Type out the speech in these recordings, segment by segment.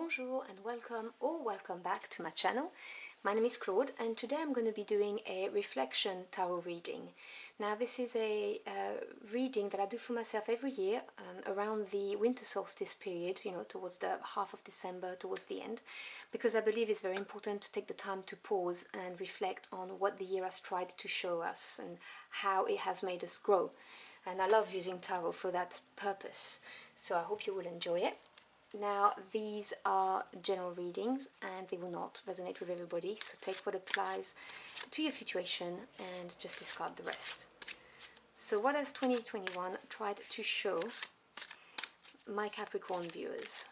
Bonjour and welcome or welcome back to my channel. My name is Claude and today I'm going to be doing a reflection tarot reading. Now this is a reading that I do for myself every year around the winter solstice period, towards the half of December, towards the end, because I believe it's very important to take the time to pause and reflect on what the year has tried to show us and how it has made us grow. And I love using tarot for that purpose, so I hope you will enjoy it. Now, these are general readings and they will not resonate with everybody, so take what applies to your situation and just discard the rest. So what has 2021 tried to show my Capricorn viewers?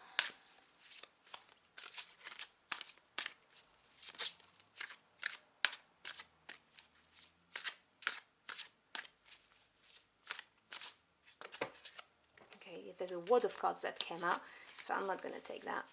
Okay, there's a wad of cards that came out, so I'm not going to take that.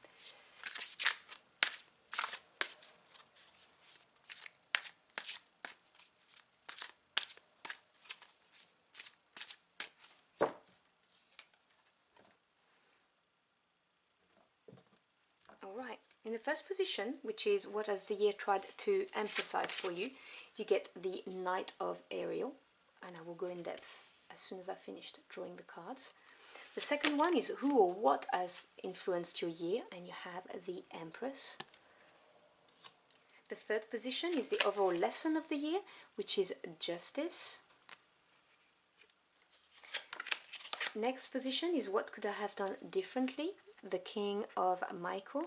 Alright, in the first position, which is what has the year tried to emphasize for you, you get the Knight of Ariel, and I will go in depth as soon as I've finished drawing the cards. The second one is who or what has influenced your year, and you have the Empress. The third position is the overall lesson of the year, which is Justice. Next position is what could I have done differently, the King of Michael.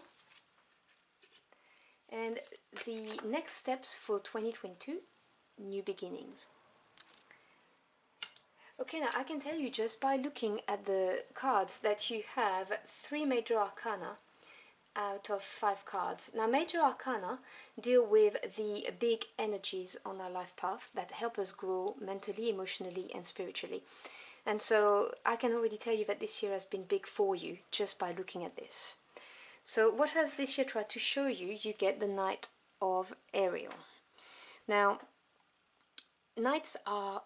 And the next steps for 2022, new beginnings. Okay, now I can tell you just by looking at the cards that you have 3 major arcana out of 5 cards. Now, major arcana deal with the big energies on our life path that help us grow mentally, emotionally and spiritually. And so I can already tell you that this year has been big for you just by looking at this. So what has this year tried to show you? You get the Knight of Ariel. Now, knights are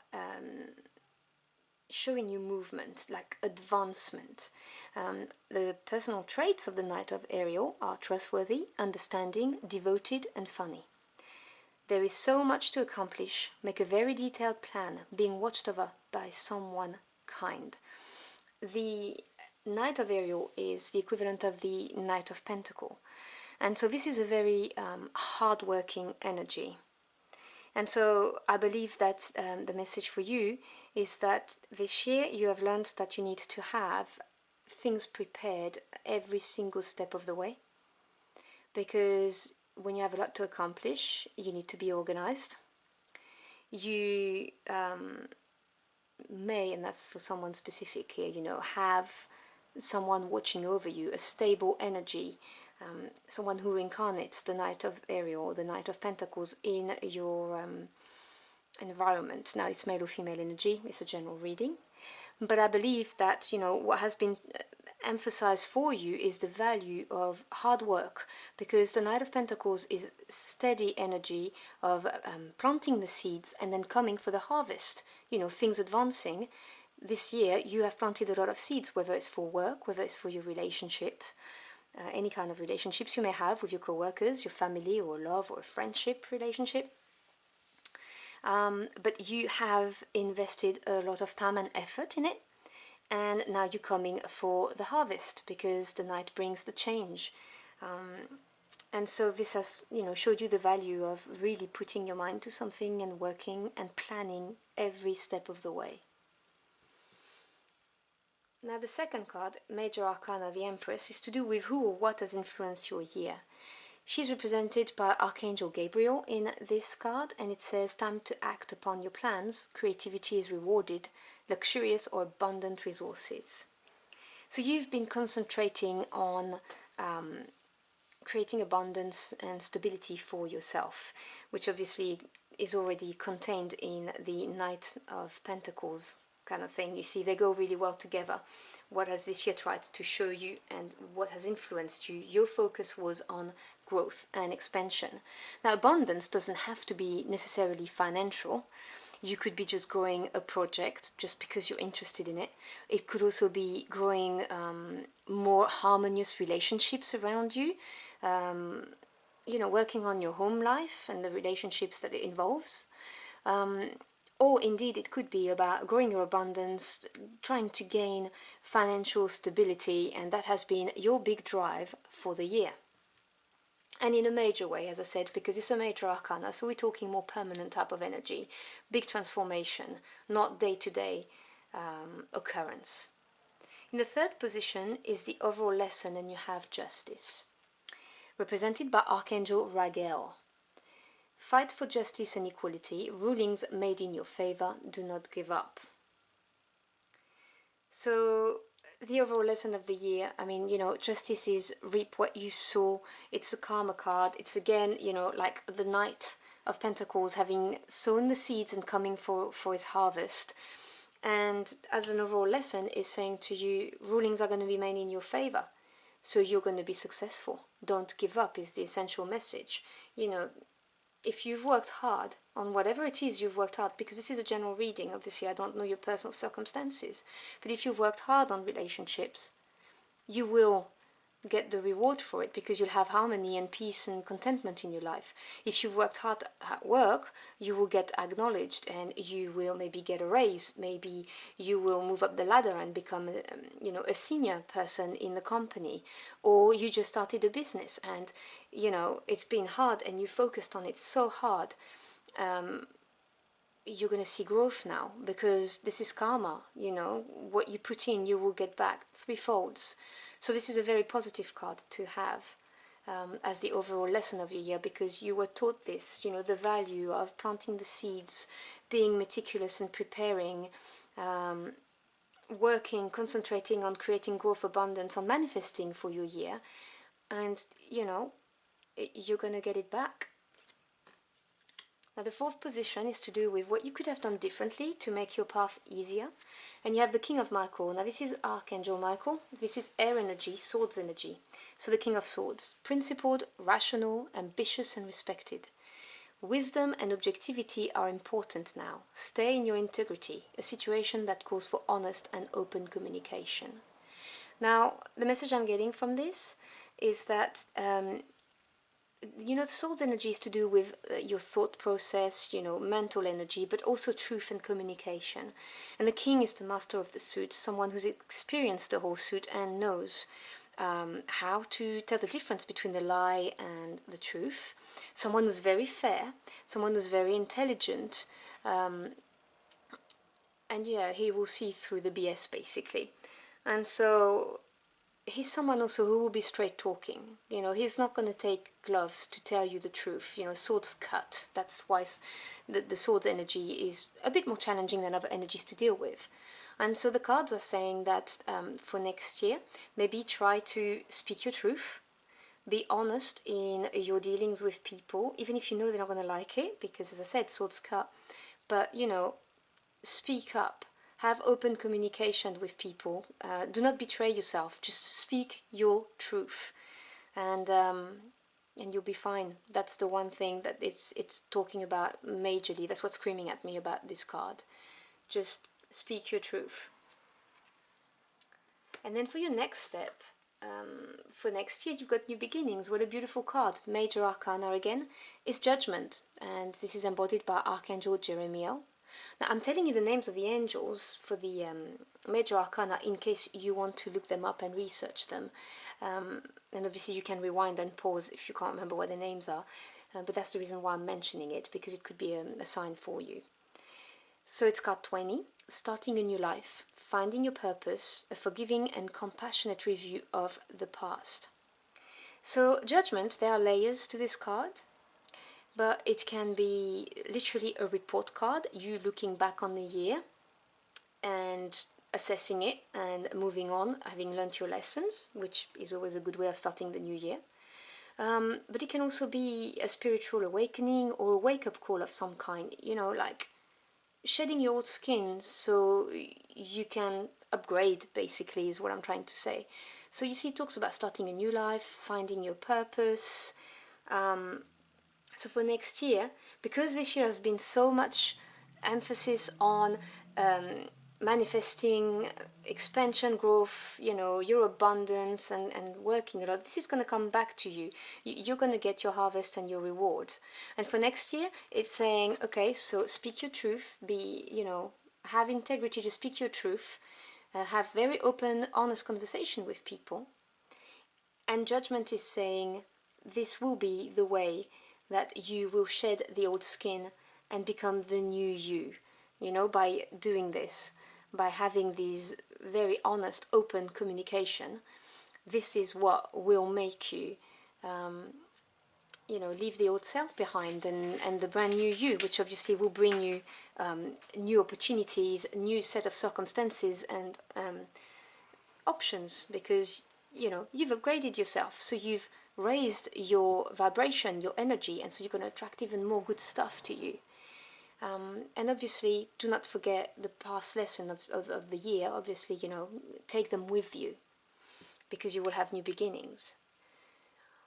showing you movement, like advancement. The personal traits of the Knight of Ariel are trustworthy, understanding, devoted and funny. There is so much to accomplish. Make a very detailed plan, being watched over by someone kind. The Knight of Ariel is the equivalent of the Knight of Pentacles, and so this is a very hard-working energy. And so I believe that the message for you is that this year you have learned that you need to have things prepared every single step of the way, because when you have a lot to accomplish, you need to be organized. You may, and that's for someone specific here, have someone watching over you, a stable energy, someone who incarnates the Knight of Ariel or the Knight of Pentacles in your environment. Now, it's male or female energy, it's a general reading, but I believe that, what has been emphasized for you is the value of hard work, because the Knight of Pentacles is steady energy of planting the seeds and then coming for the harvest, things advancing. This year you have planted a lot of seeds, whether it's for work, whether it's for your relationship, any kind of relationships you may have with your co-workers, your family, or love or friendship relationship. But you have invested a lot of time and effort in it, and now you're coming for the harvest because the Knight brings the change. And so this has, showed you the value of really putting your mind to something and working and planning every step of the way. Now the second card, Major Arcana, the Empress, is to do with who or what has influenced your year. She's represented by Archangel Gabriel in this card, and it says, time to act upon your plans, creativity is rewarded, luxurious or abundant resources. So you've been concentrating on creating abundance and stability for yourself, which obviously is already contained in the Knight of Pentacles kind of thing. You see, they go really well together. What has this year tried to show you and what has influenced you? Your focus was on growth and expansion. Now, abundance doesn't have to be necessarily financial. You could be just growing a project just because you're interested in it. It could also be growing more harmonious relationships around you, you know, working on your home life and the relationships that it involves. Or indeed it could be about growing your abundance, trying to gain financial stability, and that has been your big drive for the year. And in a major way, as I said, because it's a major arcana, so we're talking more permanent type of energy, big transformation, not day-to-day occurrence. In the third position is the overall lesson, and you have justice, represented by Archangel Raguel. Fight for justice and equality, rulings made in your favor, do not give up. So the overall lesson of the year, I mean, you know, justice is reap what you sow. It's a karma card. It's again, you know, like the Knight of Pentacles having sown the seeds and coming for his harvest. And as an overall lesson is saying to you, rulings are going to be made in your favor. So you're going to be successful. Don't give up is the essential message. You know, if you've worked hard on whatever it is you've worked hard, because this is a general reading, obviously I don't know your personal circumstances, but if you've worked hard on relationships, you will get the reward for it, because you'll have harmony and peace and contentment in your life. If you've worked hard at work, you will get acknowledged, and you will maybe get a raise, maybe you will move up the ladder and become you know, a senior person in the company, or you just started a business and you know it's been hard and you focused on it so hard. You're going to see growth now, because this is karma. You know, what you put in you will get back threefolds. So this is a very positive card to have as the overall lesson of your year, because you were taught this, you know, the value of planting the seeds, being meticulous and preparing, working, concentrating on creating growth, abundance, on manifesting for your year, and you know, you're going to get it back. Now the fourth position is to do with what you could have done differently to make your path easier. And you have the King of Michael. Now this is Archangel Michael. This is air energy, swords energy. So the King of Swords. Principled, rational, ambitious and respected. Wisdom and objectivity are important now. Stay in your integrity, a situation that calls for honest and open communication. Now the message I'm getting from this is that you know, the swords energy is to do with your thought process, you know, mental energy, but also truth and communication. And the king is the master of the suit, someone who's experienced the whole suit and knows how to tell the difference between the lie and the truth. Someone who's very fair, someone who's very intelligent, and yeah, he will see through the BS basically. And so he's someone also who will be straight talking. You know, he's not going to take gloves to tell you the truth. You know, swords cut. That's why the sword's energy is a bit more challenging than other energies to deal with. And so the cards are saying that for next year, maybe try to speak your truth. Be honest in your dealings with people, even if you know they're not going to like it, because as I said, swords cut. But, you know, speak up. Have open communication with people. Do not betray yourself. Just speak your truth, and you'll be fine. That's the one thing that it's talking about majorly. That's what's screaming at me about this card. Just speak your truth. And then for your next step, for next year, you've got new beginnings. What a beautiful card. Major Arcana again is Judgment, and this is embodied by Archangel Jeremiel. Now I'm telling you the names of the angels for the Major Arcana in case you want to look them up and research them. And obviously you can rewind and pause if you can't remember what the names are. But that's the reason why I'm mentioning it, because it could be a sign for you. So it's card 20, starting a new life, finding your purpose, a forgiving and compassionate review of the past. So Judgment, there are layers to this card. But it can be literally a report card, you looking back on the year and assessing it and moving on, having learnt your lessons, which is always a good way of starting the new year. But it can also be a spiritual awakening or a wake-up call of some kind, you know, like shedding your old skin so you can upgrade, basically, is what I'm trying to say. So you see, it talks about starting a new life, finding your purpose. So for next year, because this year has been so much emphasis on manifesting expansion, growth, you know, your abundance, and working a lot, this is going to come back to you. You're going to get your harvest and your reward. And for next year, it's saying, okay, so speak your truth, be, you know, have integrity to speak your truth, have very open, honest conversation with people. And judgment is saying, this will be the way that you will shed the old skin and become the new you know, by doing this, by having these very honest, open communication. This is what will make you, you know, leave the old self behind and the brand new you, which obviously will bring you new opportunities, new set of circumstances and options, because, you know, you've upgraded yourself, so you've raised your vibration, your energy, and so you're going to attract even more good stuff to you. And obviously, do not forget the past lesson of the year. Obviously, you know, take them with you, because you will have new beginnings.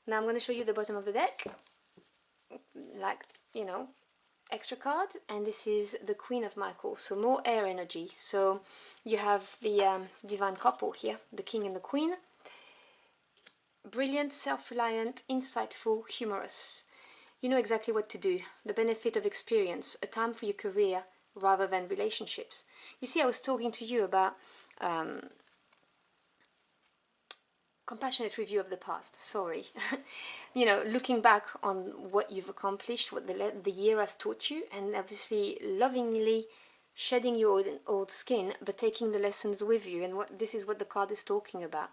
Now I'm going to show you the bottom of the deck, like, you know, extra card, and this is the Queen of Michael, so more air energy. So you have the divine couple here, the King and the Queen. Brilliant, self-reliant, insightful, humorous. You know exactly what to do, the benefit of experience, a time for your career rather than relationships. You see, I was talking to you about compassionate review of the past, sorry. You know, looking back on what you've accomplished, what the year has taught you, and obviously lovingly shedding your old skin, but taking the lessons with you, and this is what the card is talking about.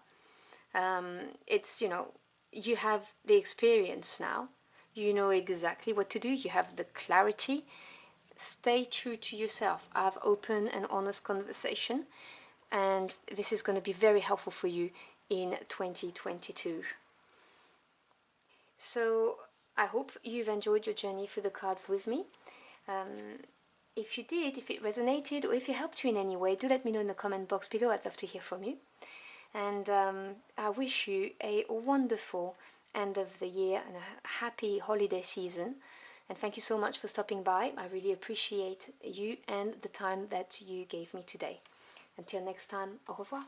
It's, you know, you have the experience now, you know exactly what to do, you have the clarity. Stay true to yourself, have open and honest conversation, and this is going to be very helpful for you in 2022. So I hope you've enjoyed your journey through the cards with me. If you did, if it resonated, or if it helped you in any way, do let me know in the comment box below. I'd love to hear from you. And I wish you a wonderful end of the year and a happy holiday season. And thank you so much for stopping by. I really appreciate you and the time that you gave me today. Until next time, au revoir.